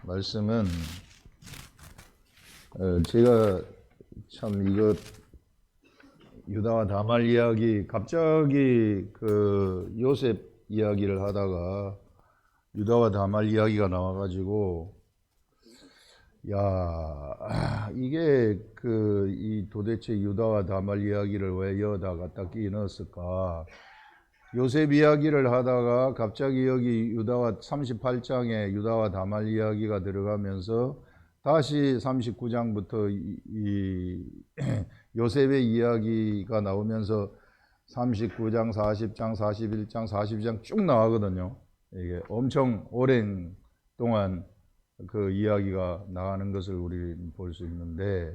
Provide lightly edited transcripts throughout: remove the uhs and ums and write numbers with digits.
말씀은 제가 참 이거 유다와 다말 이야기 갑자기 그 요셉 이야기를 하다가 유다와 다말 이야기가 나와가지고 야 이게 이 도대체 유다와 다말 이야기를 왜 여기다 갖다 끼 넣었을까? 요셉 이야기를 하다가 갑자기 여기 유다와 38장에 유다와 다말 이야기가 들어가면서 다시 39장부터 이 요셉의 이야기가 나오면서 39장, 40장, 41장, 42장 쭉 나가거든요. 이게 엄청 오랜 동안 그 이야기가 나가는 것을 우리 볼 수 있는데,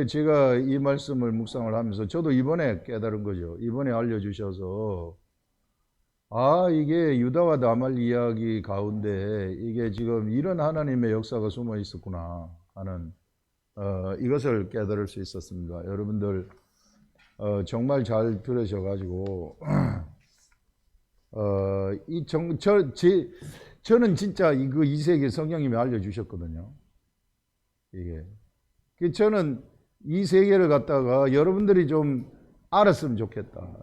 제가 이 말씀을 묵상을 하면서 저도 이번에 깨달은 거죠. 이번에 알려주셔서 이게 유다와 다말 이야기 가운데 이게 지금 이런 하나님의 역사가 숨어 있었구나 하는 이것을 깨달을 수 있었습니다. 여러분들 정말 잘 들으셔가지고 저는 진짜 이 세계 성령님이 알려주셨거든요. 이게 저는 이 세계를 갖다가 여러분들이 좀 알았으면 좋겠다.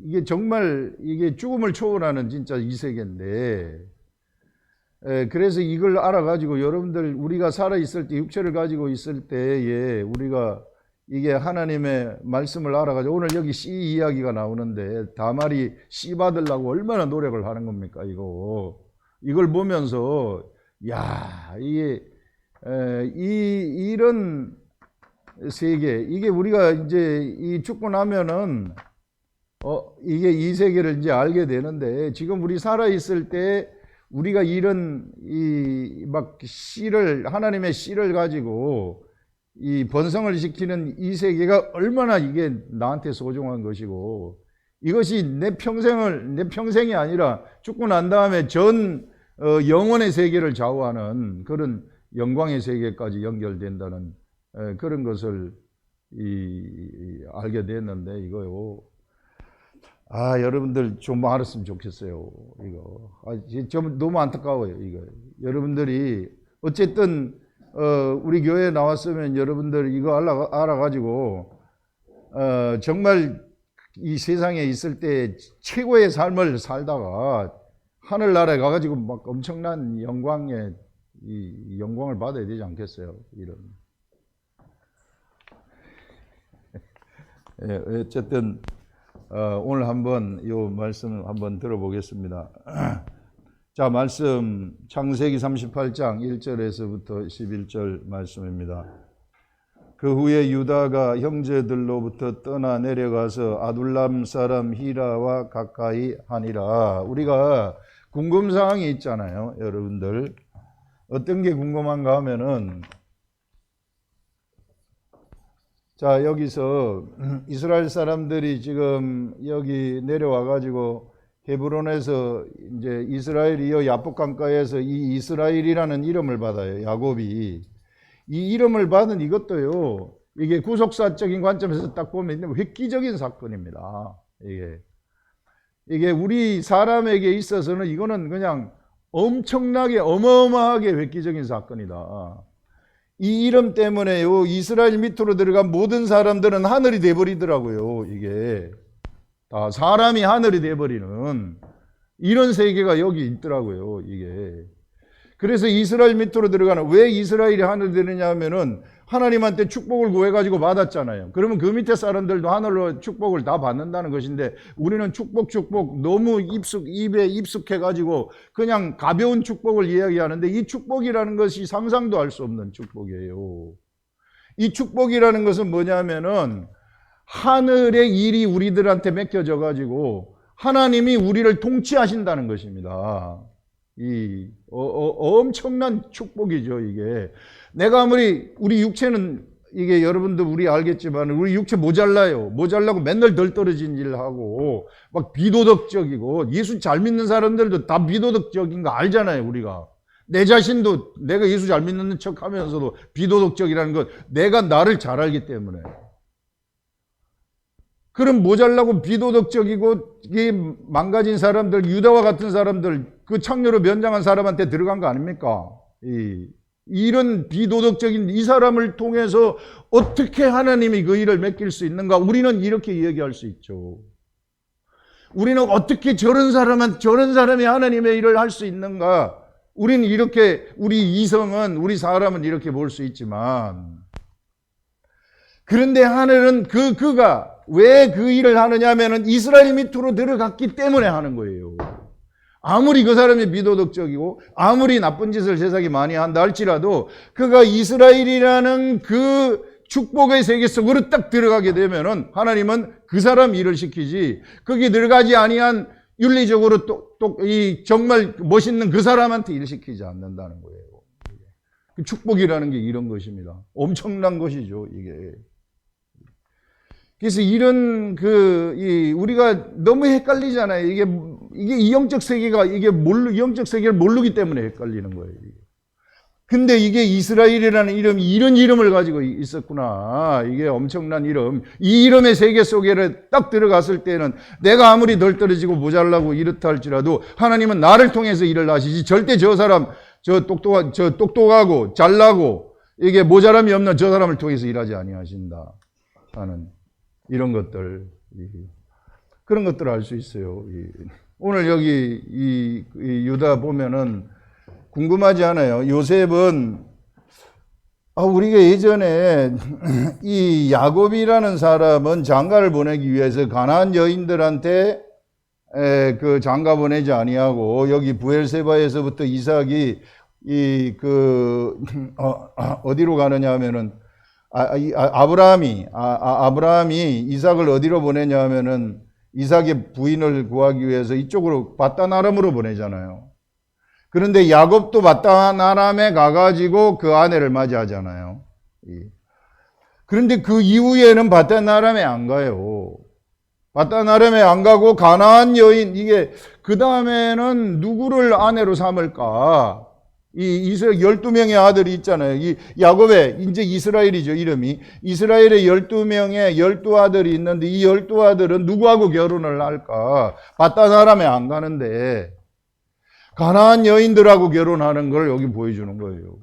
이게 정말 이게 죽음을 초월하는 진짜 이 세계인데, 그래서 이걸 알아가지고 여러분들 우리가 살아있을 때 육체를 가지고 있을 때에 우리가 이게 하나님의 말씀을 알아가지고 오늘 여기 씨 이야기가 나오는데 다말이 씨 받으려고 얼마나 노력을 하는 겁니까? 이걸 보면서 이게 이런 세계, 이게 우리가 이제 이 죽고 나면은 이게 이 세계를 이제 알게 되는데, 지금 우리 살아 있을 때 우리가 이런 하나님의 씨를 가지고 이 번성을 시키는 이 세계가 얼마나 이게 나한테 소중한 것이고, 이것이 내 평생이 아니라 죽고 난 다음에 영원의 세계를 좌우하는 그런 영광의 세계까지 연결된다는 그런 것을 알게 됐는데, 이거요. 여러분들 좀 알았으면 좋겠어요. 좀 너무 안타까워요. 이거 여러분들이 어쨌든 우리 교회에 나왔으면 여러분들 이거 알아가지고 정말 이 세상에 있을 때 최고의 삶을 살다가 하늘나라에 가가지고 막 엄청난 영광의 이 영광을 받아야 되지 않겠어요? 어쨌든 오늘 한번 이 말씀을 한번 들어보겠습니다. 자, 말씀 창세기 38장 1절에서부터 11절 말씀입니다. 그 후에 유다가 형제들로부터 떠나 내려가서 아둘람 사람 히라와 가까이 하니라. 우리가 궁금사항이 있잖아요, 여러분들. 어떤 게 궁금한가 하면은, 자, 여기서 이스라엘 사람들이 지금 여기 내려와 가지고 헤브론에서 이제 이스라엘이 야복 강가에서 이 이스라엘이라는 이름을 받아요. 야곱이 이 이름을 받은 이것도요, 이게 구속사적인 관점에서 딱 보면 획기적인 사건입니다. 이게 우리 사람에게 있어서는 이거는 그냥 엄청나게 어마어마하게 획기적인 사건이다. 이 이름 때문에요, 이스라엘 밑으로 들어간 모든 사람들은 하늘이 돼버리더라고요. 이게 다 사람이 하늘이 돼버리는 이런 세계가 여기 있더라고요. 이게 그래서 이스라엘 밑으로 들어가는, 왜 이스라엘이 하늘이 되느냐 하면은 하나님한테 축복을 구해가지고 받았잖아요. 그러면 그 밑에 사람들도 하늘로 축복을 다 받는다는 것인데, 우리는 축복 너무 입에 익숙해가지고 그냥 가벼운 축복을 이야기하는데, 이 축복이라는 것이 상상도 할 수 없는 축복이에요. 이 축복이라는 것은 뭐냐면은 하늘의 일이 우리들한테 맡겨져가지고 하나님이 우리를 통치하신다는 것입니다. 엄청난 축복이죠. 이게 내가 아무리 우리 육체는, 이게 여러분들 우리 알겠지만 우리 육체 모자라고 맨날 덜 떨어진 일을 하고 막 비도덕적이고, 예수 잘 믿는 사람들도 다 비도덕적인 거 알잖아요. 우리가 내 자신도 내가 예수 잘 믿는 척 하면서도 비도덕적이라는 것 내가 나를 잘 알기 때문에. 그럼 모자라고 비도덕적이고 이 망가진 사람들, 유다와 같은 사람들, 그 창녀로 변장한 사람한테 들어간 거 아닙니까? 이런 비도덕적인 이 사람을 통해서 어떻게 하나님이 그 일을 맡길 수 있는가? 우리는 이렇게 얘기할 수 있죠. 우리는 어떻게 저런 사람이 하나님의 일을 할 수 있는가? 우리는 이렇게, 우리 이성은, 우리 사람은 이렇게 볼 수 있지만, 그런데 하늘은 그가 왜 그 일을 하느냐 하면은 이스라엘 밑으로 들어갔기 때문에 하는 거예요. 아무리 그 사람이 비도덕적이고 아무리 나쁜 짓을 세상에 많이 한다 할지라도 그가 이스라엘이라는 그 축복의 세계 속으로 딱 들어가게 되면은 하나님은 그 사람 일을 시키지, 거기 들어가지 아니한 윤리적으로 이 정말 멋있는 그 사람한테 일 시키지 않는다는 거예요. 축복이라는 게 이런 것입니다. 엄청난 것이죠, 이게. 그래서 이런 우리가 너무 헷갈리잖아요. 이게 이 영적 세계가 영적 세계를 모르기 때문에 헷갈리는 거예요. 근데 이게 이스라엘이라는 이름이 이런 이름을 가지고 있었구나. 이게 엄청난 이름. 이 이름의 세계 속에 딱 들어갔을 때는 내가 아무리 덜 떨어지고 모자라고 이렇다 할지라도 하나님은 나를 통해서 일을 하시지, 절대 저 사람, 저 똑똑하고 잘나고 이게 모자람이 없는 저 사람을 통해서 일하지 아니하신다 하는 이런 것들, 그런 것들을 알 수 있어요. 오늘 여기 이 유다 보면은 궁금하지 않아요? 요셉은 우리가 예전에 이 야곱이라는 사람은 장가를 보내기 위해서 가나안 여인들한테 그 장가 보내지 아니하고 여기 부엘세바에서부터 이삭이 어디로 가느냐 하면은 아브라함이 이삭을 어디로 보내냐 하면은 이삭의 부인을 구하기 위해서 이쪽으로 바단 아람으로 보내잖아요. 그런데 야곱도 바단 아람에 가가지고 그 아내를 맞이하잖아요. 그런데 그 이후에는 바단 아람에 안 가요. 바단 아람에 안 가고 가나안 여인, 이게 그 다음에는 누구를 아내로 삼을까? 이스라엘 12명의 아들이 있잖아요. 이 야곱의 이제 이스라엘이죠, 이름이. 이스라엘의 12명의 12아들이 있는데 이 12아들은 누구하고 결혼을 할까? 바단 아람에 안 가는데 가나안 여인들하고 결혼하는 걸 여기 보여주는 거예요.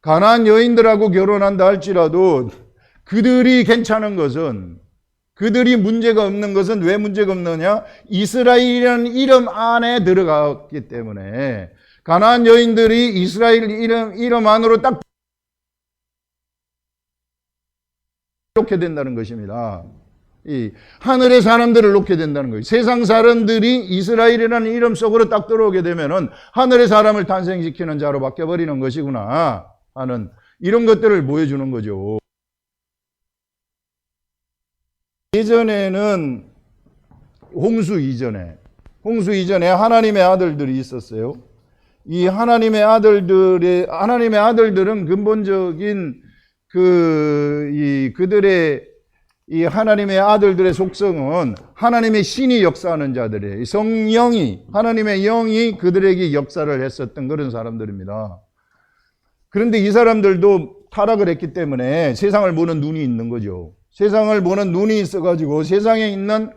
가나안 여인들하고 결혼한다 할지라도 그들이 괜찮은 것은, 그들이 문제가 없는 것은 왜 문제가 없느냐? 이스라엘이라는 이름 안에 들어갔기 때문에. 가나안 여인들이 이스라엘 이름 안으로 딱 놓게 된다는 것입니다. 하늘의 사람들을 놓게 된다는 거예요. 세상 사람들이 이스라엘이라는 이름 속으로 딱 들어오게 되면은 하늘의 사람을 탄생시키는 자로 바뀌어버리는 것이구나 하는 이런 것들을 보여주는 거죠. 예전에는 홍수 이전에 하나님의 아들들이 있었어요. 이 하나님의 아들들은 근본적인 그들의 이 하나님의 아들들의 속성은 하나님의 신이 역사하는 자들이에요. 성령이, 하나님의 영이 그들에게 역사를 했었던 그런 사람들입니다. 그런데 이 사람들도 타락을 했기 때문에 세상을 보는 눈이 있는 거죠. 세상을 보는 눈이 있어가지고 세상에 있는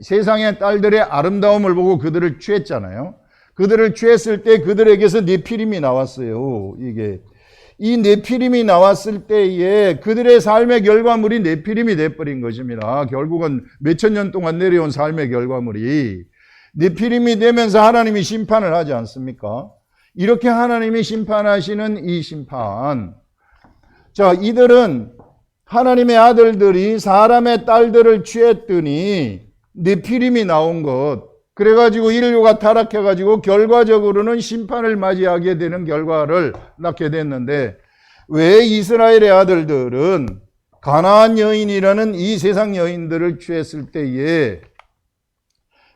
세상의 딸들의 아름다움을 보고 그들을 취했잖아요. 그들을 취했을 때 그들에게서 네피림이 나왔어요. 이 네피림이 나왔을 때에 그들의 삶의 결과물이 네피림이 돼버린 것입니다. 결국은 몇천 년 동안 내려온 삶의 결과물이 네피림이 되면서 하나님이 심판을 하지 않습니까? 이렇게 하나님이 심판하시는 이 심판. 자, 이들은 하나님의 아들들이 사람의 딸들을 취했더니 네피림이 나온 것, 그래가지고 인류가 타락해가지고 결과적으로는 심판을 맞이하게 되는 결과를 낳게 됐는데, 왜 이스라엘의 아들들은 가나안 여인이라는 이 세상 여인들을 취했을 때에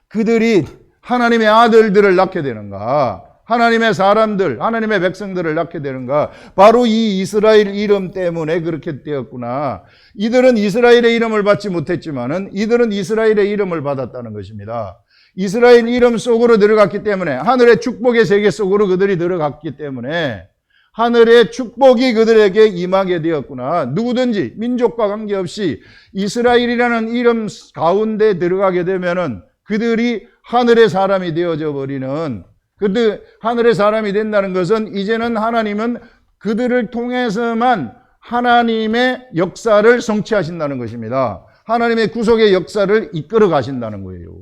그들이 하나님의 아들들을 낳게 되는가? 하나님의 사람들, 하나님의 백성들을 낳게 되는가? 바로 이 이스라엘 이름 때문에 그렇게 되었구나. 이들은 이스라엘의 이름을 받지 못했지만은 이들은 이스라엘의 이름을 받았다는 것입니다. 이스라엘 이름 속으로 들어갔기 때문에, 하늘의 축복의 세계 속으로 그들이 들어갔기 때문에 하늘의 축복이 그들에게 임하게 되었구나. 누구든지 민족과 관계없이 이스라엘이라는 이름 가운데 들어가게 되면은 그들이 하늘의 사람이 되어져 버리는, 그들 하늘의 사람이 된다는 것은 이제는 하나님은 그들을 통해서만 하나님의 역사를 성취하신다는 것입니다. 하나님의 구속의 역사를 이끌어 가신다는 거예요.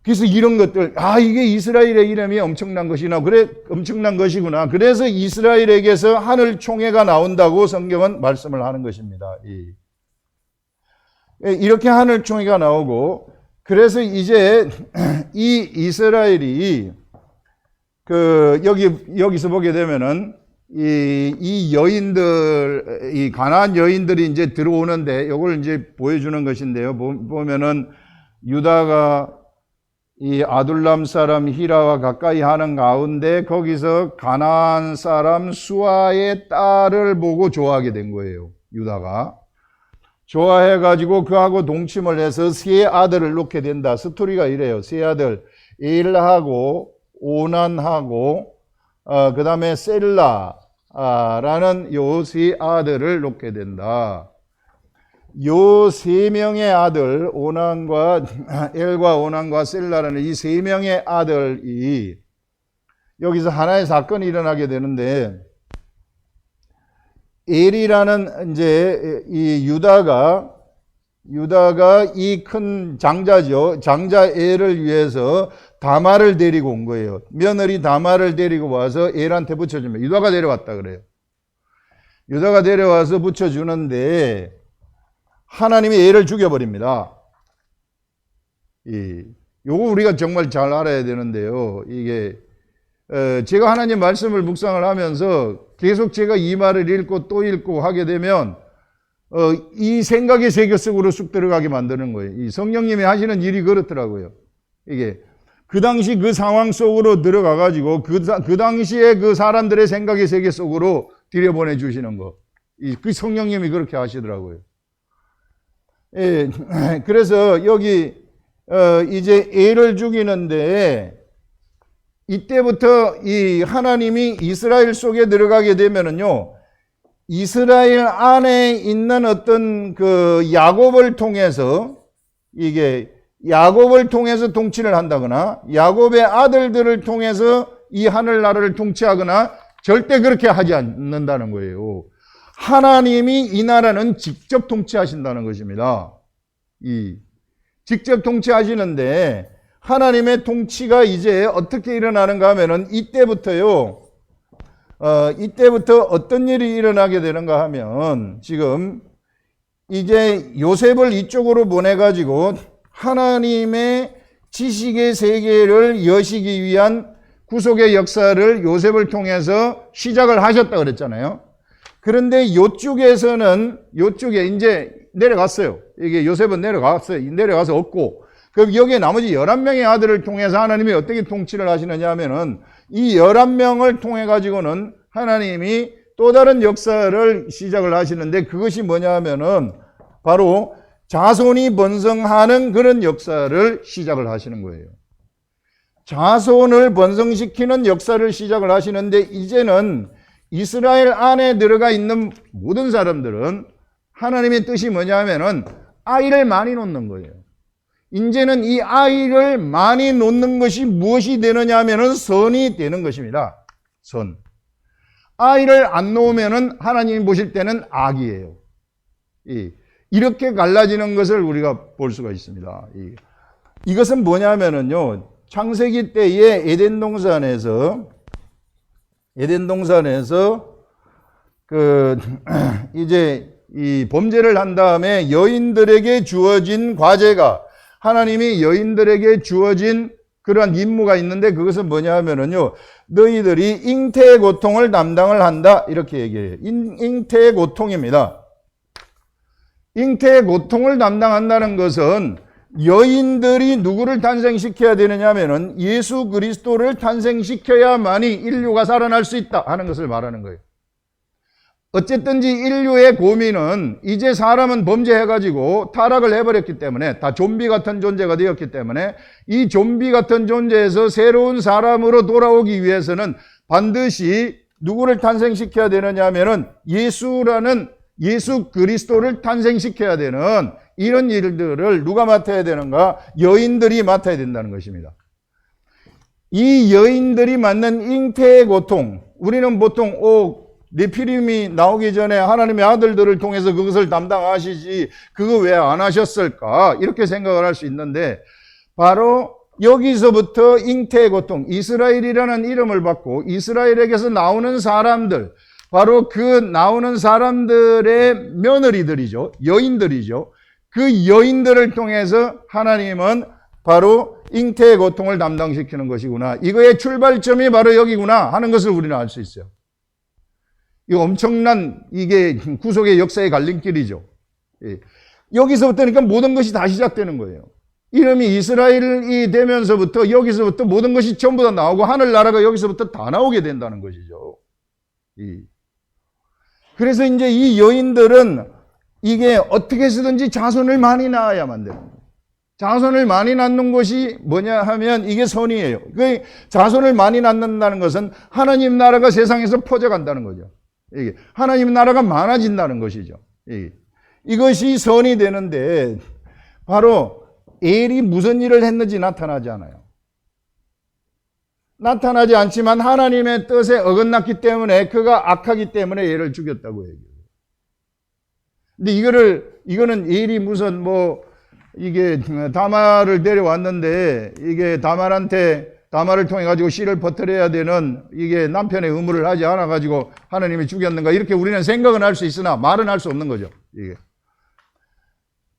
그래서 이런 것들, 이게 이스라엘의 이름이 엄청난 것이나, 그래, 엄청난 것이구나. 그래서 이스라엘에게서 하늘 총회가 나온다고 성경은 말씀을 하는 것입니다. 이렇게 하늘 총회가 나오고, 그래서 이제 이 이스라엘이 여기서 보게 되면은 이 여인들, 이 가나안 여인들이 이제 들어오는데 이걸 이제 보여주는 것인데요. 보면은 유다가 이 아둘람 사람 히라와 가까이 하는 가운데 거기서 가나안 사람 수아의 딸을 보고 좋아하게 된 거예요. 유다가 좋아해가지고 그하고 동침을 해서 세 아들을 놓게 된다. 스토리가 이래요. 세 아들 엘하고 오난하고 그 다음에 셀라라는 요 세 아들을 놓게 된다. 요 세 명의 아들, 오난과 엘과 오난과 셀라라는 이 세 명의 아들이 여기서 하나의 사건이 일어나게 되는데, 엘이라는 이제 이 유다가 이 큰 장자죠. 장자 엘을 위해서 다말을 데리고 온 거예요. 며느리 다말을 데리고 와서 엘한테 붙여줍니다. 유다가 데려왔다 그래요. 유다가 데려와서 붙여주는데 하나님이 엘을 죽여버립니다. 요거 우리가 정말 잘 알아야 되는데요. 이게 제가 하나님 말씀을 묵상을 하면서 계속 제가 이 말을 읽고 또 읽고 하게 되면 이 생각의 세계 속으로 쑥 들어가게 만드는 거예요. 이 성령님이 하시는 일이 그렇더라고요. 이게 그 당시 그 상황 속으로 들어가 가지고 그 당시에 그 사람들의 생각의 세계 속으로 들여보내 주시는 거. 그 성령님이 그렇게 하시더라고요. 예, 그래서 여기 이제 엘을 죽이는데 이때부터 이 하나님이 이스라엘 속에 들어가게 되면은요, 이스라엘 안에 있는 어떤 그 야곱을 통해서 통치를 한다거나 야곱의 아들들을 통해서 이 하늘나라를 통치하거나 절대 그렇게 하지 않는다는 거예요. 하나님이 이 나라는 직접 통치하신다는 것입니다. 직접 통치하시는데 하나님의 통치가 이제 어떻게 일어나는가 하면은 이때부터 어떤 일이 일어나게 되는가 하면 지금 이제 요셉을 이쪽으로 보내가지고 하나님의 지식의 세계를 여시기 위한 구속의 역사를 요셉을 통해서 시작을 하셨다 그랬잖아요. 그런데 요쪽에 이제 내려갔어요. 이게 요셉은 내려가서 없고, 그럼 여기에 나머지 11명의 아들을 통해서 하나님이 어떻게 통치를 하시느냐 하면은 이 11명을 통해 가지고는 하나님이 또 다른 역사를 시작을 하시는데, 그것이 뭐냐 하면은 바로 자손이 번성하는 그런 역사를 시작을 하시는 거예요. 자손을 번성시키는 역사를 시작을 하시는데, 이제는 이스라엘 안에 들어가 있는 모든 사람들은 하나님의 뜻이 뭐냐 하면은 아이를 많이 놓는 거예요. 이제는 이 아이를 많이 놓는 것이 무엇이 되느냐 하면은 선이 되는 것입니다. 선. 아이를 안 놓으면은 하나님이 보실 때는 악이에요. 이렇게 갈라지는 것을 우리가 볼 수가 있습니다. 이것은 뭐냐면은요, 창세기 때에 에덴 동산에서 이제 이 범죄를 한 다음에 여인들에게 주어진 과제가, 하나님이 여인들에게 주어진 그러한 임무가 있는데, 그것은 뭐냐 하면은요, 너희들이 잉태의 고통을 담당을 한다, 이렇게 얘기해요. 잉태의 고통입니다. 잉태의 고통을 담당한다는 것은 여인들이 누구를 탄생시켜야 되느냐 하면은 예수 그리스도를 탄생시켜야만이 인류가 살아날 수 있다 하는 것을 말하는 거예요. 어쨌든지 인류의 고민은 이제 사람은 범죄해가지고 타락을 해버렸기 때문에 다 좀비 같은 존재가 되었기 때문에 이 좀비 같은 존재에서 새로운 사람으로 돌아오기 위해서는 반드시 누구를 탄생시켜야 되느냐 하면은 예수 그리스도를 탄생시켜야 되는 이런 일들을 누가 맡아야 되는가? 여인들이 맡아야 된다는 것입니다. 이 여인들이 맡는 잉태의 고통, 우리는 보통 네피림이 나오기 전에 하나님의 아들들을 통해서 그것을 담당하시지 그거 왜 안 하셨을까? 이렇게 생각을 할 수 있는데 바로 여기서부터 잉태의 고통, 이스라엘이라는 이름을 받고 이스라엘에게서 나오는 사람들, 바로 그 나오는 사람들의 며느리들이죠. 여인들이죠. 그 여인들을 통해서 하나님은 바로 잉태의 고통을 담당시키는 것이구나. 이거의 출발점이 바로 여기구나 하는 것을 우리는 알 수 있어요. 이거 엄청난 이게 구속의 역사의 갈림길이죠. 여기서부터 그러니까 모든 것이 다 시작되는 거예요. 이름이 이스라엘이 되면서부터 여기서부터 모든 것이 전부 다 나오고 하늘나라가 여기서부터 다 나오게 된다는 것이죠. 그래서 이제 이 여인들은 이게 어떻게 해서든지 자손을 많이 낳아야만 되는 거예요. 자손을 많이 낳는 것이 뭐냐 하면 이게 선이에요. 그 자손을 많이 낳는다는 것은 하나님 나라가 세상에서 퍼져간다는 거죠. 이게 하나님 나라가 많아진다는 것이죠. 이것이 선이 되는데 바로 엘이 무슨 일을 했는지 나타나지 않아요. 나타나지 않지만 하나님의 뜻에 어긋났기 때문에 그가 악하기 때문에 엘을 죽였다고 얘기해요. 근데 이거는 엘이 무슨 이게 다말을 데려왔는데 이게 다말을 통해 가지고 씨를 퍼뜨려야 되는 이게 남편의 의무를 하지 않아 가지고 하나님이 죽였는가 이렇게 우리는 생각은 할 수 있으나 말은 할 수 없는 거죠. 이게.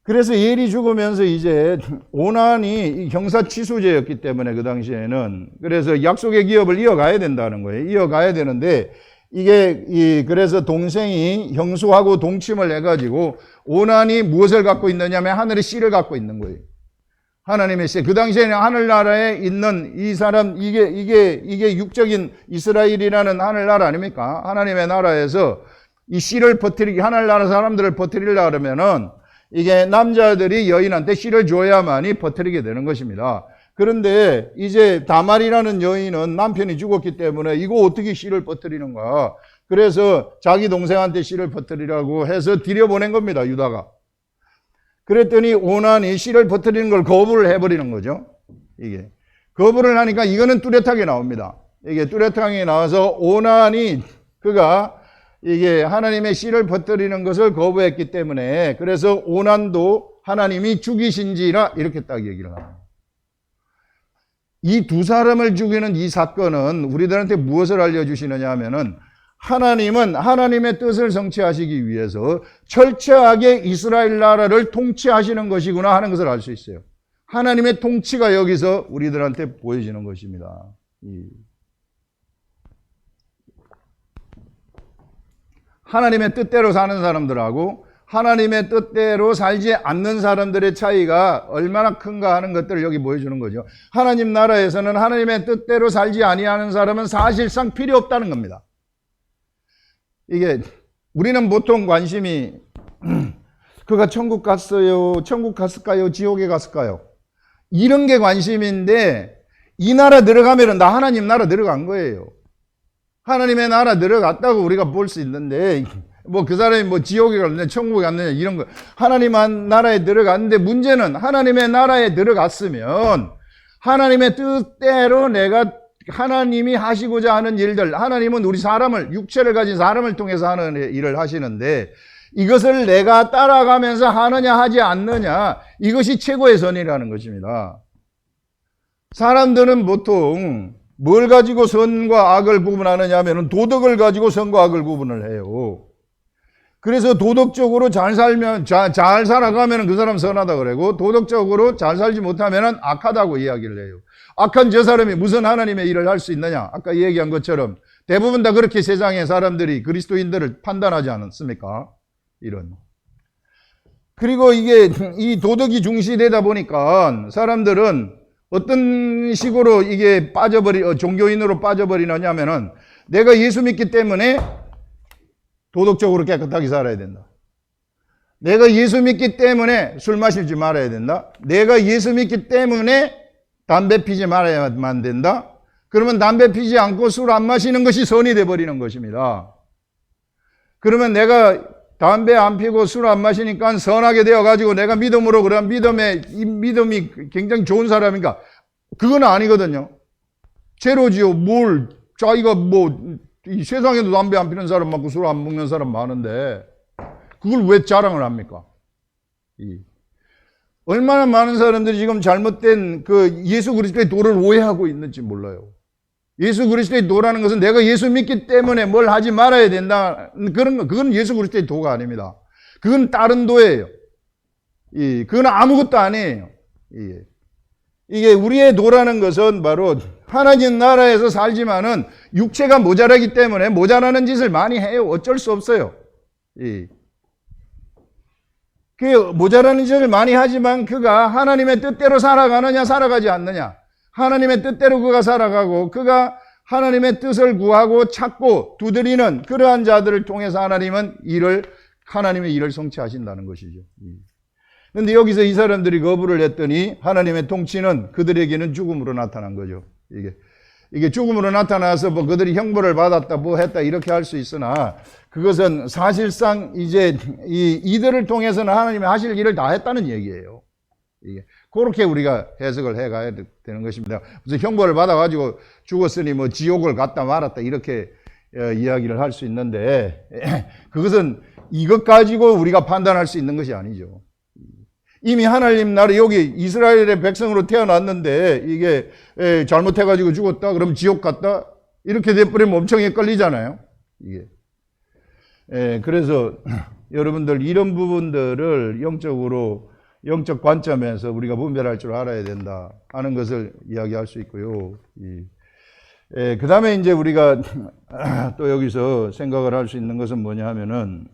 그래서 엘이 죽으면서 이제 오난이 형사취수제였기 때문에 그 당시에는 그래서 약속의 기업을 이어가야 된다는 거예요. 이어가야 되는데 이게 그래서 동생이 형수하고 동침을 해가지고 오난이 무엇을 갖고 있느냐면 하늘의 씨를 갖고 있는 거예요. 하나님의 씨. 그 당시에는 하늘나라에 있는 이 사람 이게 육적인 이스라엘이라는 하늘나라 아닙니까? 하나님의 나라에서 이 씨를 퍼뜨리기 하늘나라 사람들을 퍼뜨리려고 하면은 이게 남자들이 여인한테 씨를 줘야만이 퍼뜨리게 되는 것입니다. 그런데 이제 다말이라는 여인은 남편이 죽었기 때문에 이거 어떻게 씨를 퍼뜨리는가? 그래서 자기 동생한테 씨를 퍼뜨리라고 해서 들여보낸 겁니다, 유다가. 그랬더니 오난이 씨를 퍼뜨리는 걸 거부를 해버리는 거죠. 이게 거부를 하니까 이거는 뚜렷하게 나옵니다. 이게 뚜렷하게 나와서 오난이 그가 이게 하나님의 씨를 퍼뜨리는 것을 거부했기 때문에 그래서 오난도 하나님이 죽이신지라 이렇게 딱 얘기를 합니다. 이 두 사람을 죽이는 이 사건은 우리들한테 무엇을 알려주시느냐 하면은 하나님은 하나님의 뜻을 성취하시기 위해서 철저하게 이스라엘 나라를 통치하시는 것이구나 하는 것을 알 수 있어요. 하나님의 통치가 여기서 우리들한테 보여지는 것입니다. 하나님의 뜻대로 사는 사람들하고 하나님의 뜻대로 살지 않는 사람들의 차이가 얼마나 큰가 하는 것들을 여기 보여주는 거죠. 하나님 나라에서는 하나님의 뜻대로 살지 아니하는 사람은 사실상 필요 없다는 겁니다. 이게 우리는 보통 관심이 그가 천국 갔어요, 천국 갔을까요, 지옥에 갔을까요? 이런 게 관심인데 이 나라 들어가면은 나 하나님 나라 들어간 거예요. 하나님의 나라 들어갔다고 우리가 볼 수 있는데 그 사람이 지옥에 갔느냐 천국에 갔느냐 이런 거 하나님 나라에 들어갔는데 문제는 하나님의 나라에 들어갔으면 하나님의 뜻대로 내가 하나님이 하시고자 하는 일들 하나님은 우리 사람을 육체를 가진 사람을 통해서 하는 일을 하시는데 이것을 내가 따라가면서 하느냐 하지 않느냐 이것이 최고의 선이라는 것입니다. 사람들은 보통 뭘 가지고 선과 악을 구분하느냐 하면 도덕을 가지고 선과 악을 구분을 해요. 그래서 도덕적으로 잘 살면 잘 살아가면 그 사람 선하다 그러고 도덕적으로 잘 살지 못하면 악하다고 이야기를 해요. 악한 저 사람이 무슨 하나님의 일을 할 수 있느냐? 아까 얘기한 것처럼 대부분 다 그렇게 세상의 사람들이 그리스도인들을 판단하지 않습니까? 이런. 그리고 이게 이 도덕이 중시되다 보니까 사람들은 어떤 식으로 이게 종교인으로 빠져버리느냐면은 내가 예수 믿기 때문에 도덕적으로 깨끗하게 살아야 된다. 내가 예수 믿기 때문에 술 마시지 말아야 된다. 내가 예수 믿기 때문에 담배 피지 말아야만 된다. 그러면 담배 피지 않고 술 안 마시는 것이 선이 돼버리는 것입니다. 그러면 내가 담배 안 피고 술 안 마시니까 선하게 되어가지고 내가 믿음으로 그런 믿음이 굉장히 좋은 사람인가? 그건 아니거든요. 죄로지요. 자기가 이 세상에도 담배 안 피는 사람 많고 술 안 먹는 사람 많은데 그걸 왜 자랑을 합니까? 얼마나 많은 사람들이 지금 잘못된 그 예수 그리스도의 도를 오해하고 있는지 몰라요. 예수 그리스도의 도라는 것은 내가 예수 믿기 때문에 뭘 하지 말아야 된다. 그건 예수 그리스도의 도가 아닙니다. 그건 다른 도예요. 그건 아무것도 아니에요. 이게 우리의 도라는 것은 바로 하나님 나라에서 살지만은 육체가 모자라기 때문에 모자라는 짓을 많이 해요. 어쩔 수 없어요. 그 모자라는 짓을 많이 하지만 그가 하나님의 뜻대로 살아가느냐 살아가지 않느냐. 하나님의 뜻대로 그가 살아가고 그가 하나님의 뜻을 구하고 찾고 두드리는 그러한 자들을 통해서 하나님의 일을 성취하신다는 것이죠. 그런데 여기서 이 사람들이 거부를 했더니 하나님의 통치는 그들에게는 죽음으로 나타난 거죠. 이게 죽음으로 나타나서 뭐 그들이 형벌을 받았다 뭐 했다 이렇게 할 수 있으나 그것은 사실상 이제 이들을 통해서는 하나님이 하실 일을 다 했다는 얘기예요. 그렇게 우리가 해석을 해가야 되는 것입니다. 무슨 형벌을 받아가지고 죽었으니 뭐 지옥을 갔다 말았다 이렇게 이야기를 할 수 있는데 그것은 이것 가지고 우리가 판단할 수 있는 것이 아니죠. 이미 하나님 나라 여기 이스라엘의 백성으로 태어났는데 이게 잘못해가지고 죽었다 그럼 지옥 갔다 이렇게 돼버리면 엄청 헷갈리잖아요. 그래서 여러분들 이런 부분들을 영적 관점에서 우리가 분별할 줄 알아야 된다 하는 것을 이야기할 수 있고요. 그 다음에 이제 우리가 또 여기서 생각을 할 수 있는 것은 뭐냐 하면은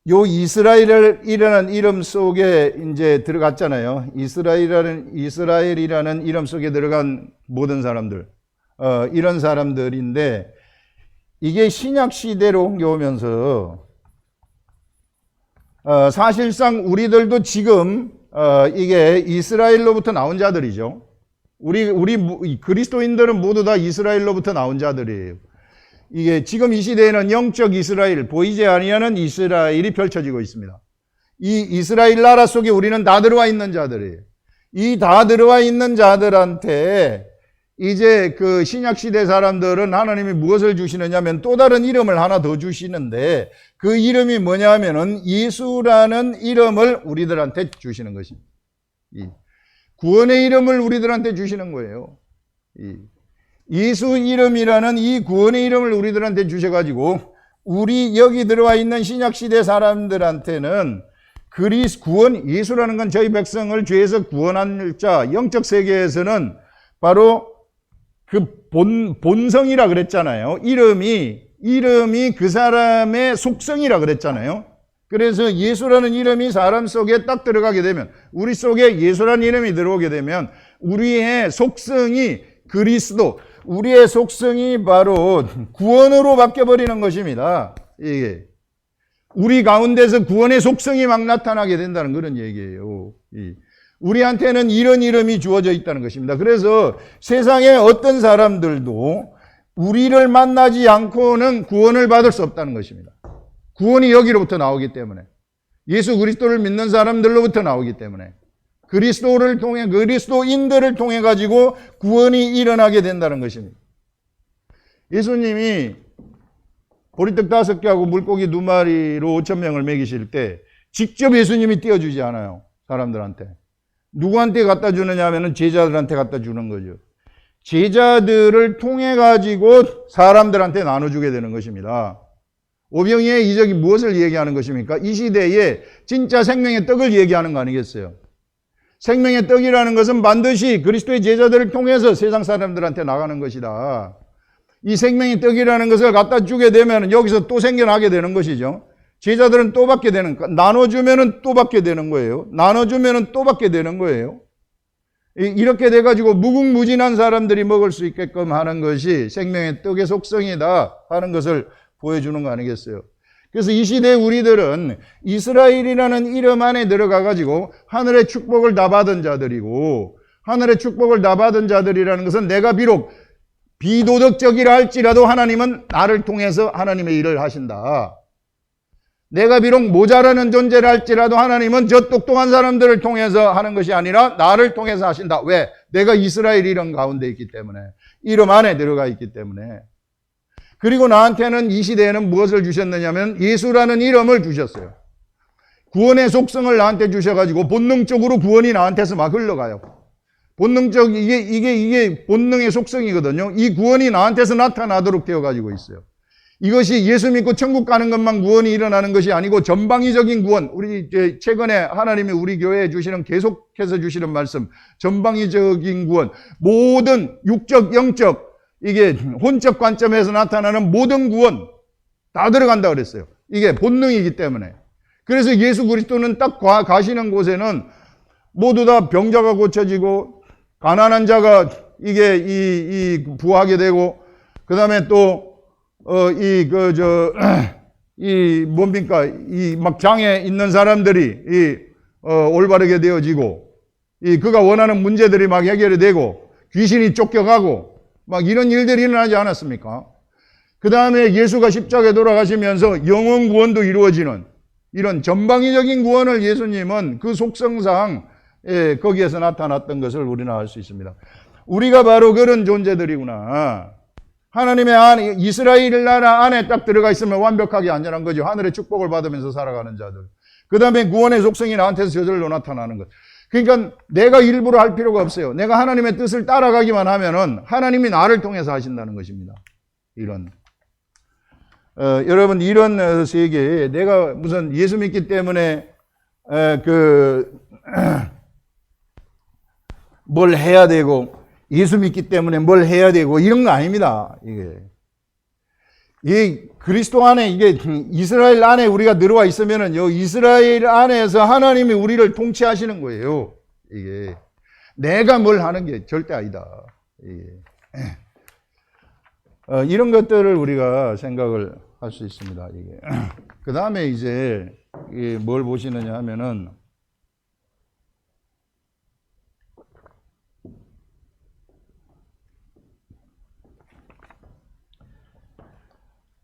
요 이스라엘이라는 이름 속에 이제 들어갔잖아요. 이스라엘이라는 이름 속에 들어간 모든 사람들, 이런 사람들인데 이게 신약 시대로 옮겨오면서 사실상 우리들도 지금 이게 이스라엘로부터 나온 자들이죠. 우리 그리스도인들은 모두 다 이스라엘로부터 나온 자들이에요. 이게 지금 이 시대에는 영적 이스라엘, 보이지 아니하는 이스라엘이 펼쳐지고 있습니다. 이 이스라엘 나라 속에 우리는 다 들어와 있는 자들이에요. 이 다 들어와 있는 자들한테 이제 그 신약 시대 사람들은 하나님이 무엇을 주시느냐면 또 다른 이름을 하나 더 주시는데 그 이름이 뭐냐면은 예수라는 이름을 우리들한테 주시는 것입니다. 구원의 이름을 우리들한테 주시는 거예요. 예수 이름이라는 이 구원의 이름을 우리들한테 주셔가지고 우리 여기 들어와 있는 신약시대 사람들한테는 구원, 예수라는 건 저희 백성을 죄에서 구원한 자, 영적 세계에서는 바로 그 본성이라 그랬잖아요. 이름이 그 사람의 속성이라 그랬잖아요. 그래서 예수라는 이름이 사람 속에 딱 들어가게 되면 우리 속에 예수라는 이름이 들어오게 되면 우리의 속성이 그리스도, 우리의 속성이 바로 구원으로 바뀌어버리는 것입니다. 이게 우리 가운데서 구원의 속성이 막 나타나게 된다는 그런 얘기예요. 우리한테는 이런 이름이 주어져 있다는 것입니다. 그래서 세상의 어떤 사람들도 우리를 만나지 않고는 구원을 받을 수 없다는 것입니다. 구원이 여기로부터 나오기 때문에 예수 그리스도를 믿는 사람들로부터 나오기 때문에 그리스도인들을 통해 가지고 구원이 일어나게 된다는 것입니다. 예수님이 보리떡 5개하고 물고기 2마리로 5,000명을 먹이실 때 직접 예수님이 띄워주지 않아요. 사람들한테. 누구한테 갖다 주느냐 하면 제자들한테 갖다 주는 거죠. 제자들을 통해 가지고 사람들한테 나눠주게 되는 것입니다. 오병이의 이적이 무엇을 얘기하는 것입니까? 이 시대에 진짜 생명의 떡을 얘기하는 거 아니겠어요? 생명의 떡이라는 것은 반드시 그리스도의 제자들을 통해서 세상 사람들한테 나가는 것이다. 이 생명의 떡이라는 것을 갖다 주게 되면 여기서 또 생겨나게 되는 것이죠. 제자들은 또 받게 되는, 나눠주면은 또 받게 되는 거예요. 나눠주면은 또 받게 되는 거예요. 이렇게 돼가지고 무궁무진한 사람들이 먹을 수 있게끔 하는 것이 생명의 떡의 속성이다 하는 것을 보여주는 거 아니겠어요? 그래서 이 시대 우리들은 이스라엘이라는 이름 안에 들어가가지고 하늘의 축복을 다 받은 자들이고, 하늘의 축복을 다 받은 자들이라는 것은 내가 비록 비도덕적이라 할지라도 하나님은 나를 통해서 하나님의 일을 하신다. 내가 비록 모자라는 존재라 할지라도 하나님은 저 똑똑한 사람들을 통해서 하는 것이 아니라 나를 통해서 하신다. 왜? 내가 이스라엘 이름 가운데 있기 때문에, 이름 안에 들어가 있기 때문에. 그리고 나한테는 이 시대에는 무엇을 주셨느냐면 예수라는 이름을 주셨어요. 구원의 속성을 나한테 주셔가지고 본능적으로 구원이 나한테서 막 흘러가요. 본능적, 이게 본능의 속성이거든요. 이 구원이 나한테서 나타나도록 되어가지고 있어요. 이것이 예수 믿고 천국 가는 것만 구원이 일어나는 것이 아니고 전방위적인 구원, 우리 최근에 하나님이 우리 교회에 주시는, 계속해서 주시는 말씀, 전방위적인 구원, 모든 육적, 영적, 이게 혼적 관점에서 나타나는 모든 구원 다 들어간다 그랬어요. 이게 본능이기 때문에. 그래서 예수 그리스도는 딱 가시는 곳에는 모두 다 병자가 고쳐지고 가난한 자가 이게 부하게 되고, 그 다음에 또 뭡니까? 막 장애 있는 사람들이, 올바르게 되어지고, 그가 원하는 문제들이 막 해결이 되고, 귀신이 쫓겨가고, 막 이런 일들이 일어나지 않았습니까? 그 다음에 예수가 십자가에 돌아가시면서 영원 구원도 이루어지는 이런 전방위적인 구원을 예수님은 그 속성상, 거기에서 나타났던 것을 우리는 알 수 있습니다. 우리가 바로 그런 존재들이구나. 하나님의 안에, 이스라엘 나라 안에 딱 들어가 있으면 완벽하게 안전한 거죠. 하늘의 축복을 받으면서 살아가는 자들. 그 다음에 구원의 속성이 나한테서 저절로 나타나는 것. 그러니까 내가 일부러 할 필요가 없어요. 내가 하나님의 뜻을 따라가기만 하면은 하나님이 나를 통해서 하신다는 것입니다. 여러분, 이런 세계에 내가 무슨 예수 믿기 때문에 뭘 해야 되고, 예수 믿기 때문에 뭘 해야 되고 이런 거 아닙니다. 이게 그리스도 안에, 이게 이스라엘 안에 우리가 들어와 있으면은요, 이스라엘 안에서 하나님이 우리를 통치하시는 거예요. 이게 내가 뭘 하는 게 절대 아니다. 이런 것들을 우리가 생각을 할 수 있습니다. 그 다음에 이제 뭘 보시느냐 하면은,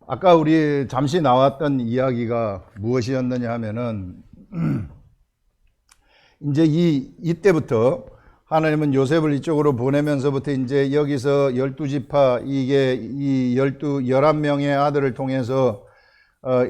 아까 우리 잠시 나왔던 이야기가 무엇이었느냐 하면은, 이제 이때부터 하나님은 요셉을 이쪽으로 보내면서부터 이제 여기서 12지파, 이게 이 11명의 아들을 통해서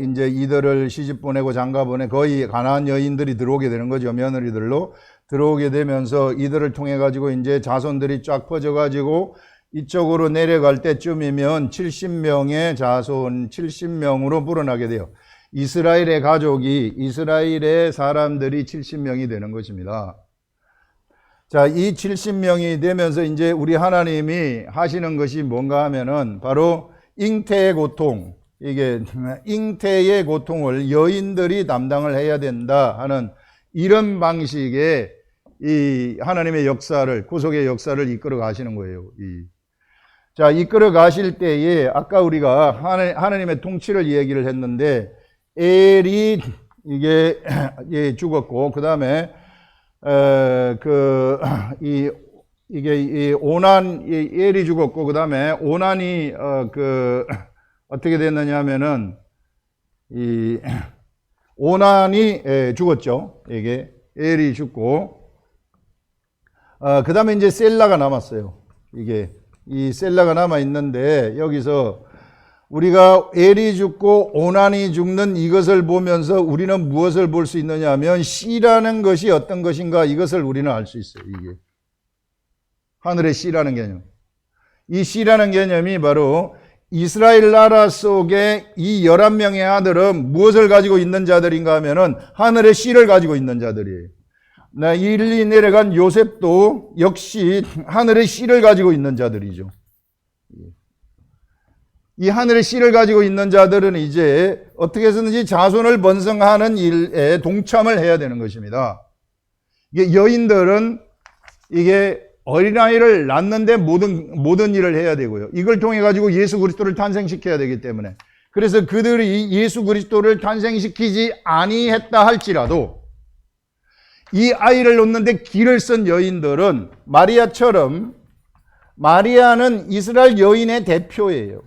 이제 이들을 시집 보내고 장가 보내, 거의 가나안 여인들이 들어오게 되는 거죠. 며느리들로 들어오게 되면서 이들을 통해 가지고 이제 자손들이 쫙 퍼져 가지고 이쪽으로 내려갈 때쯤이면 70명의 자손, 70명으로 불어나게 돼요. 이스라엘의 가족이, 이스라엘의 사람들이 70명이 되는 것입니다. 자, 이 70명이 되면서 이제 우리 하나님이 하시는 것이 뭔가 하면은 바로 잉태의 고통, 이게 잉태의 고통을 여인들이 담당을 해야 된다 하는 이런 방식의 이 하나님의 역사를, 구속의 역사를 이끌어 가시는 거예요. 자, 이끌어 가실 때에 아까 우리가 하나님의 통치를 얘기를 했는데, 엘이 이게 죽었고, 그 다음에 이게 엘이 죽었고, 그 다음에 오난이 어떻게 됐느냐 하면은 오난이 죽었죠. 이게 엘이 죽고, 그 다음에 이제 셀라가 남았어요. 이 셀라가 남아 있는데, 여기서 우리가 엘이 죽고 오난이 죽는 이것을 보면서 우리는 무엇을 볼 수 있느냐 하면, 씨라는 것이 어떤 것인가, 이것을 우리는 알 수 있어요. 이게 하늘의 씨라는 개념. 이 씨라는 개념이 바로 이스라엘 나라 속에 이 11명의 아들은 무엇을 가지고 있는 자들인가 하면은 하늘의 씨를 가지고 있는 자들이에요. 일리 내려간 요셉도 역시 하늘의 씨를 가지고 있는 자들이죠. 이 하늘의 씨를 가지고 있는 자들은 이제 어떻게 해서든지 자손을 번성하는 일에 동참을 해야 되는 것입니다. 이게 여인들은 이게 어린아이를 낳는데 모든 일을 해야 되고요. 이걸 통해 가지고 예수 그리스도를 탄생시켜야 되기 때문에, 그래서 그들이 예수 그리스도를 탄생시키지 아니했다 할지라도 이 아이를 놓는데 길을 쓴 여인들은 마리아처럼, 마리아는 이스라엘 여인의 대표예요.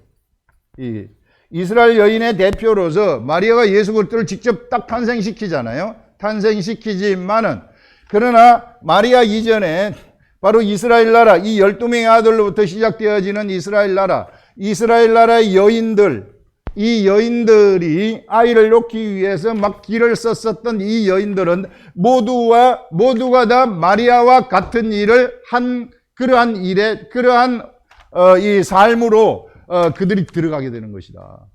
이스라엘 여인의 대표로서 마리아가 예수 그리스도를 직접 딱 탄생시키잖아요. 탄생시키지만은, 그러나 마리아 이전에 바로 이스라엘 나라, 이 12명의 아들로부터 시작되어지는 이스라엘 나라의 여인들, 이 여인들이 아이를 놓기 위해서 막 길을 썼었던 이 여인들은 모두가 다 마리아와 같은 일을 한, 그러한 이 삶으로 그들이 들어가게 되는 것이다.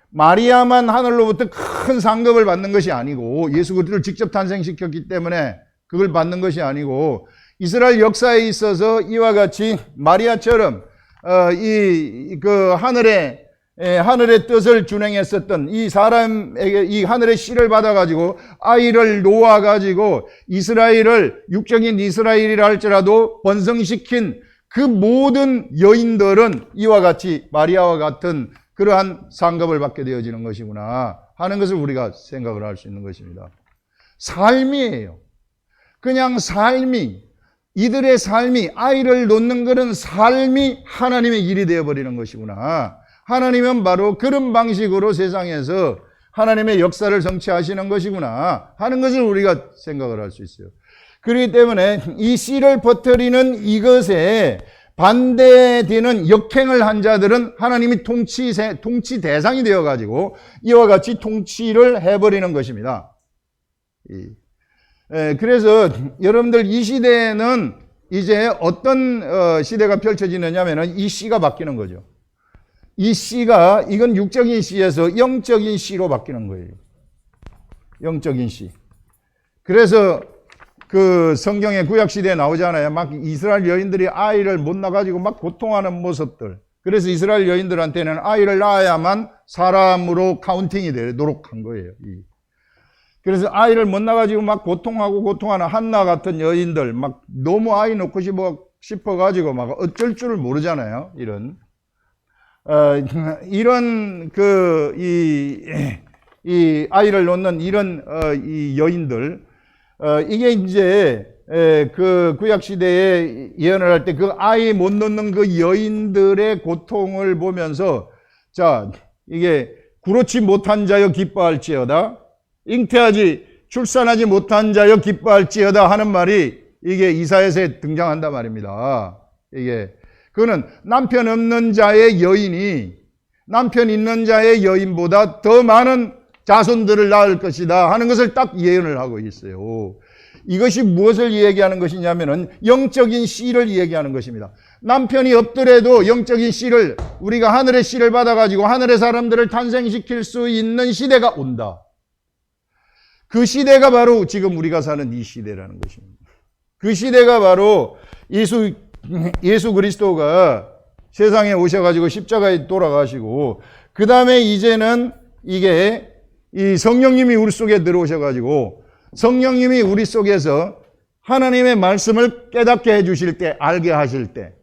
마리아만 하늘로부터 큰 상급을 받는 것이 아니고, 예수 그리스도를 직접 탄생시켰기 때문에 그걸 받는 것이 아니고, 이스라엘 역사에 있어서 이와 같이 마리아처럼 하늘의 뜻을 준행했었던 이 사람에게 이 하늘의 씨를 받아가지고 아이를 놓아가지고 육적인 이스라엘이라 할지라도 번성시킨 그 모든 여인들은 이와 같이 마리아와 같은 그러한 상급을 받게 되어지는 것이구나 하는 것을 우리가 생각을 할 수 있는 것입니다. 삶이에요. 그냥 이들의 삶이, 아이를 놓는 것은 삶이 하나님의 일이 되어버리는 것이구나. 하나님은 바로 그런 방식으로 세상에서 하나님의 역사를 성취하시는 것이구나 하는 것을 우리가 생각을 할 수 있어요. 그렇기 때문에 이 씨를 퍼뜨리는 이것에 반대되는 역행을 한 자들은 하나님이 통치 대상이 되어가지고 이와 같이 통치를 해버리는 것입니다. 그래서 여러분들 이 시대에는 이제 어떤 시대가 펼쳐지느냐 하면 이 씨가 바뀌는 거죠. 이 씨가, 이건 육적인 씨에서 영적인 씨로 바뀌는 거예요. 영적인 씨. 그래서 그 성경의 구약시대에 나오잖아요. 막 이스라엘 여인들이 아이를 못 낳아가지고 막 고통하는 모습들. 그래서 이스라엘 여인들한테는 아이를 낳아야만 사람으로 카운팅이 되도록 한 거예요. 그래서 아이를 못 낳아가지고 막 고통하는 한나 같은 여인들, 막 너무 아이 놓고 싶어가지고 막 어쩔 줄을 모르잖아요. 이런 이 아이를 놓는 이런 이 여인들, 이게 이제 그 구약 시대에 예언을 할 때 그 아이 못 놓는 그 여인들의 고통을 보면서, 자, 이게 구로치 못한 자여 기뻐할지어다, 출산하지 못한 자여 기뻐할지어다 하는 말이 이게 이사야서에 등장한단 말입니다. 그거는 남편 없는 자의 여인이 남편 있는 자의 여인보다 더 많은 자손들을 낳을 것이다 하는 것을 딱 예언을 하고 있어요. 이것이 무엇을 얘기하는 것이냐면은 영적인 씨를 얘기하는 것입니다. 남편이 없더라도 영적인 씨를, 우리가 하늘의 씨를 받아가지고 하늘의 사람들을 탄생시킬 수 있는 시대가 온다. 그 시대가 바로 지금 우리가 사는 이 시대라는 것입니다. 그 시대가 바로 예수 그리스도가 세상에 오셔가지고 십자가에 돌아가시고, 그 다음에 이제는 이게 이 성령님이 우리 속에 들어오셔가지고 성령님이 우리 속에서 하나님의 말씀을 깨닫게 해주실 때, 알게 하실 때,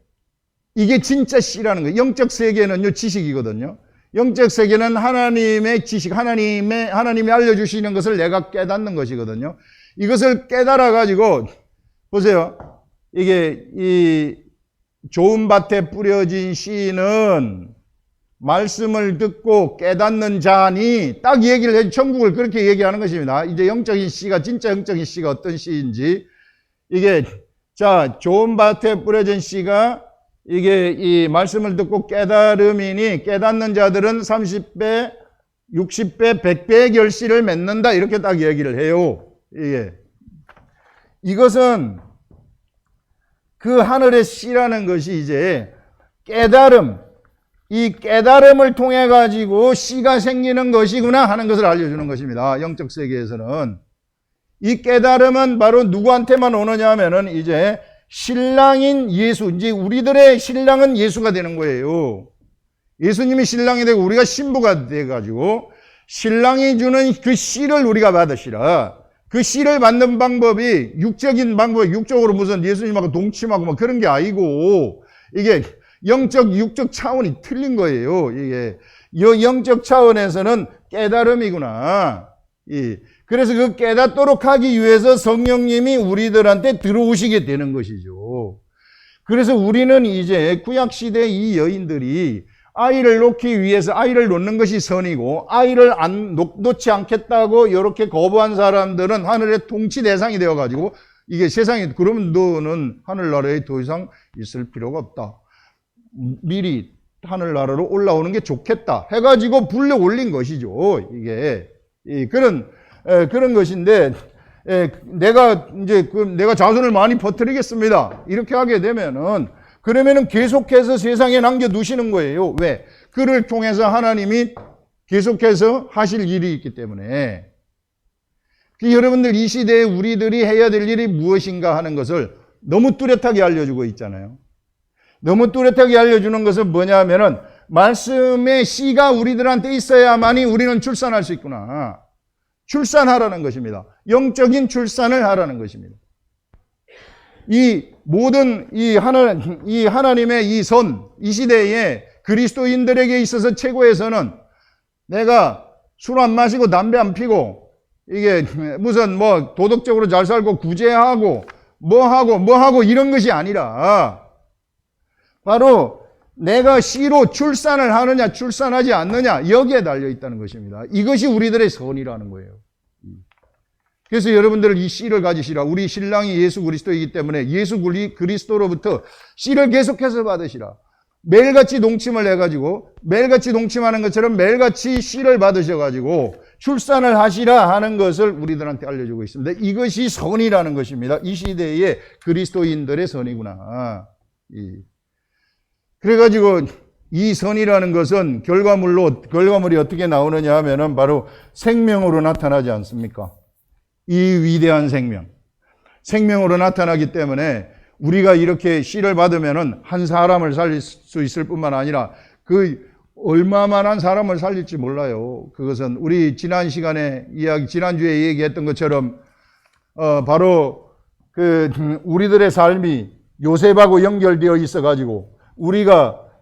이게 진짜 씨라는 거예요. 영적 세계는요, 지식이거든요. 영적 세계는 하나님의 지식, 하나님이 알려주시는 것을 내가 깨닫는 것이거든요. 이것을 깨달아가지고, 보세요. 이게 이 좋은 밭에 뿌려진 씨는 말씀을 듣고 깨닫는 자니, 딱 얘기를 해, 천국을 그렇게 얘기하는 것입니다. 이제 영적인 씨가, 진짜 영적인 씨가 어떤 씨인지, 자, 좋은 밭에 뿌려진 씨가 이게 이 말씀을 듣고 깨달음이니, 깨닫는 자들은 30배, 60배, 100배의 결실을 맺는다. 이렇게 딱 얘기를 해요. 이것은 그 하늘의 씨라는 것이 이제 깨달음, 이 깨달음을 통해 가지고 씨가 생기는 것이구나 하는 것을 알려주는 것입니다. 영적 세계에서는. 이 깨달음은 바로 누구한테만 오느냐 하면은 이제 신랑인 예수, 이제 우리들의 신랑은 예수가 되는 거예요. 예수님이 신랑이 되고 우리가 신부가 돼가지고 신랑이 주는 그 씨를 우리가 받으시라. 그 씨를 받는 방법이 육적인 방법, 육적으로 무슨 예수님하고 동침하고 뭐 그런 게 아니고 이게 영적, 육적 차원이 틀린 거예요. 이게 영적 차원에서는 깨달음이구나. 그래서 그 깨닫도록 하기 위해서 성령님이 우리들한테 들어오시게 되는 것이죠. 그래서 우리는 이제 구약시대 이 여인들이 아이를 놓기 위해서 아이를 놓는 것이 선이고 아이를 놓지 않겠다고 이렇게 거부한 사람들은 하늘의 통치 대상이 되어가지고 이게 세상에 그러면 너는 하늘나라에 더 이상 있을 필요가 없다. 미리 하늘나라로 올라오는 게 좋겠다 해가지고 불러 올린 것이죠. 이게 그런 것인데 내가 자손을 많이 퍼뜨리겠습니다. 이렇게 하게 되면은 그러면은 계속해서 세상에 남겨두시는 거예요. 왜? 그를 통해서 하나님이 계속해서 하실 일이 있기 때문에. 여러분들 이 시대에 우리들이 해야 될 일이 무엇인가 하는 것을 너무 뚜렷하게 알려주고 있잖아요. 너무 뚜렷하게 알려주는 것은 뭐냐면은 말씀의 씨가 우리들한테 있어야만이 우리는 출산할 수 있구나. 출산하라는 것입니다. 영적인 출산을 하라는 것입니다. 이 모든 이 하나님의 이 선, 이 시대에 그리스도인들에게 있어서 최고의 선은 내가 술 안 마시고 담배 안 피고 이게 무슨 뭐 도덕적으로 잘 살고 구제하고 뭐 하고 이런 것이 아니라 바로 내가 씨로 출산을 하느냐 출산하지 않느냐 여기에 달려 있다는 것입니다. 이것이 우리들의 선이라는 거예요. 그래서 여러분들 이 씨를 가지시라. 우리 신랑이 예수 그리스도이기 때문에 예수 그리스도로부터 씨를 계속해서 받으시라. 매일같이 동침을 해가지고 매일같이 동침하는 것처럼 매일같이 씨를 받으셔가지고 출산을 하시라 하는 것을 우리들한테 알려주고 있습니다. 이것이 선이라는 것입니다. 이 시대의 그리스도인들의 선이구나. 그래가지고 이 선이라는 것은 결과물이 어떻게 나오느냐 하면은 바로 생명으로 나타나지 않습니까? 이 위대한 생명으로 나타나기 때문에 우리가 이렇게 씨를 받으면은 한 사람을 살릴 수 있을 뿐만 아니라 그 얼마만한 사람을 살릴지 몰라요. 그것은 우리 지난주에 얘기했던 것처럼 바로 우리들의 삶이 요셉하고 연결되어 있어 가지고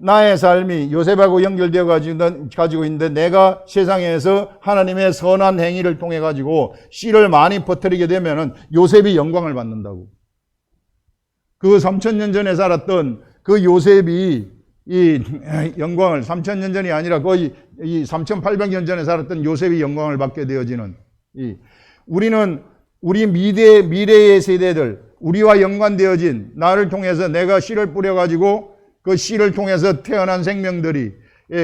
나의 삶이 요셉하고 연결되어 가지고 있는데 내가 세상에서 하나님의 선한 행위를 통해 가지고 씨를 많이 퍼뜨리게 되면은 요셉이 영광을 받는다고. 그 3,000년 전에 살았던 그 요셉이 이 영광을 3,000년 전이 아니라 거의 이 3,800년 전에 살았던 요셉이 영광을 받게 되어지는 우리는 우리 미래의 세대들 우리와 연관되어진 나를 통해서 내가 씨를 뿌려 가지고 그 씨를 통해서 태어난 생명들이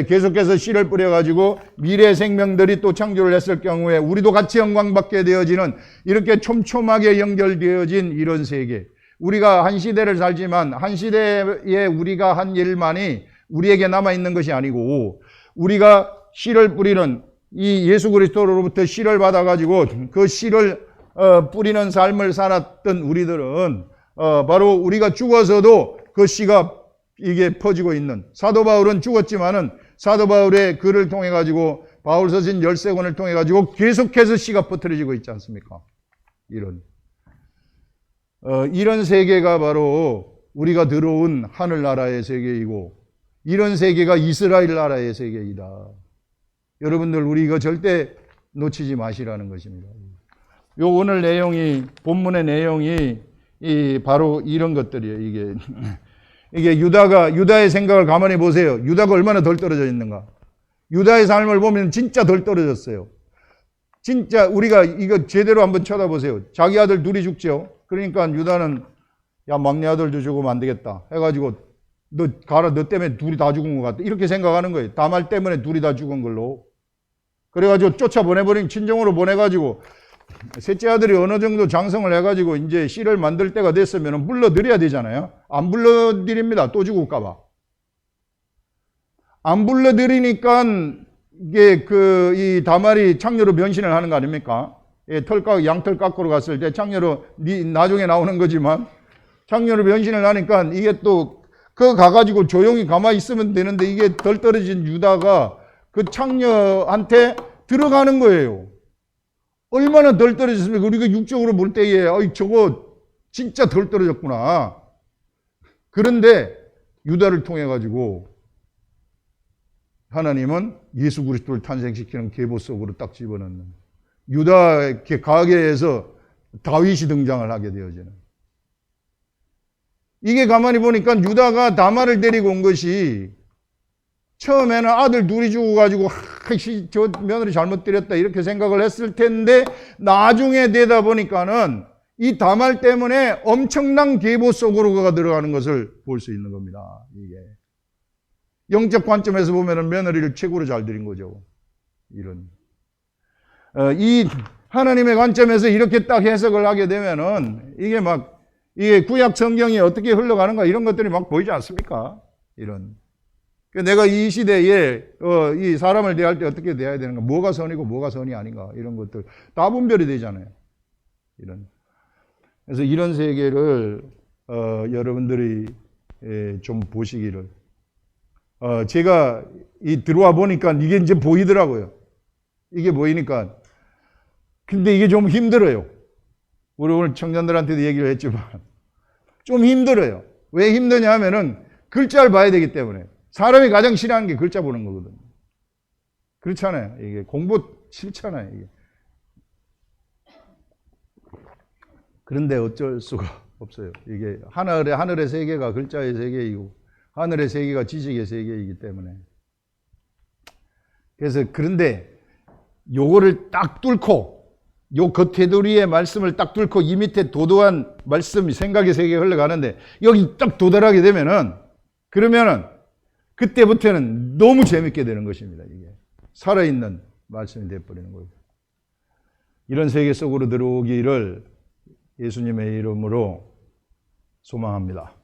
계속해서 씨를 뿌려가지고 미래 생명들이 또 창조를 했을 경우에 우리도 같이 영광받게 되어지는 이렇게 촘촘하게 연결되어진 이런 세계. 우리가 한 시대를 살지만 한 시대에 우리가 한 일만이 우리에게 남아있는 것이 아니고 우리가 씨를 뿌리는 이 예수 그리스도로부터 씨를 받아가지고 그 씨를 뿌리는 삶을 살았던 우리들은 바로 우리가 죽어서도 그 씨가 이게 퍼지고 있는 사도 바울은 죽었지만은 사도 바울의 글을 통해 가지고 바울 서신 13권을 통해 가지고 계속해서 씨가 퍼뜨려지고 있지 않습니까? 이런 세계가 바로 우리가 들어온 하늘나라의 세계이고 이런 세계가 이스라엘 나라의 세계이다. 여러분들 우리 이거 절대 놓치지 마시라는 것입니다. 요 오늘 본문의 내용이 바로 이런 것들이에요. 이게 유다의 생각을 가만히 보세요. 유다가 얼마나 덜 떨어져 있는가. 유다의 삶을 보면 진짜 덜 떨어졌어요. 진짜 우리가 이거 제대로 한번 쳐다보세요. 자기 아들 둘이 죽죠. 그러니까 유다는 야 막내 아들도 죽으면 안 되겠다 해가지고 너 가라, 너 때문에 둘이 다 죽은 것 같다 이렇게 생각하는 거예요. 다말 때문에 둘이 다 죽은 걸로. 그래가지고 쫓아보내버린 친정으로 보내가지고 셋째 아들이 어느 정도 장성을 해가지고 이제 씨를 만들 때가 됐으면 불러드려야 되잖아요. 안 불러드립니다. 또 죽을까봐. 안 불러드리니까 이게 이 다말이 창녀로 변신을 하는 거 아닙니까? 양털 깎으러 갔을 때 창녀로 나중에 나오는 거지만 창녀로 변신을 하니까 이게 또 그거 가가지고 조용히 가만히 있으면 되는데 이게 덜 떨어진 유다가 그 창녀한테 들어가는 거예요. 얼마나 덜 떨어졌습니까? 우리가 육적으로 볼 때에 저거 진짜 덜 떨어졌구나. 그런데 유다를 통해 가지고 하나님은 예수 그리스도를 탄생시키는 계보 속으로 딱 집어넣는, 유다 가계에서 다윗이 등장을 하게 되어지는. 이게 가만히 보니까 유다가 다말을 데리고 온 것이 처음에는 아들 둘이 죽어가지고 저 며느리 잘못 들였다 이렇게 생각을 했을 텐데, 나중에 되다 보니까는 이 다말 때문에 엄청난 계보 속으로 들어가는 것을 볼 수 있는 겁니다. 이게 영적 관점에서 보면은 며느리를 최고로 잘 들인 거죠. 이런 이 하나님의 관점에서 이렇게 딱 해석을 하게 되면은 이게 구약 성경이 어떻게 흘러가는가 이런 것들이 막 보이지 않습니까? 이런. 내가 이 시대에 이 사람을 대할 때 어떻게 대해야 되는가, 뭐가 선이고 뭐가 선이 아닌가, 이런 것들 다 분별이 되잖아요. 이런. 그래서 이런 세계를 여러분들이 좀 보시기를. 제가 들어와 보니까 이게 이제 보이더라고요. 이게 보이니까. 근데 이게 좀 힘들어요. 우리 오늘 청년들한테도 얘기를 했지만 좀 힘들어요. 왜 힘드냐 하면은 글자를 봐야 되기 때문에. 사람이 가장 싫어하는 게 글자 보는 거거든요. 그렇잖아요. 이게 공부 싫잖아요. 이게. 그런데 어쩔 수가 없어요. 이게 하늘의 세계가 글자의 세계이고 하늘의 세계가 지식의 세계이기 때문에. 그래서 그런데 요거를 딱 뚫고, 요 겉테두리의 말씀을 딱 뚫고 이 밑에 도도한 말씀이 생각의 세계에 흘러가는데 여기 딱 도달하게 되면은, 그러면은 그때부터는 너무 재밌게 되는 것입니다. 이게 살아있는 말씀이 되어버리는 거예요. 이런 세계 속으로 들어오기를 예수님의 이름으로 소망합니다.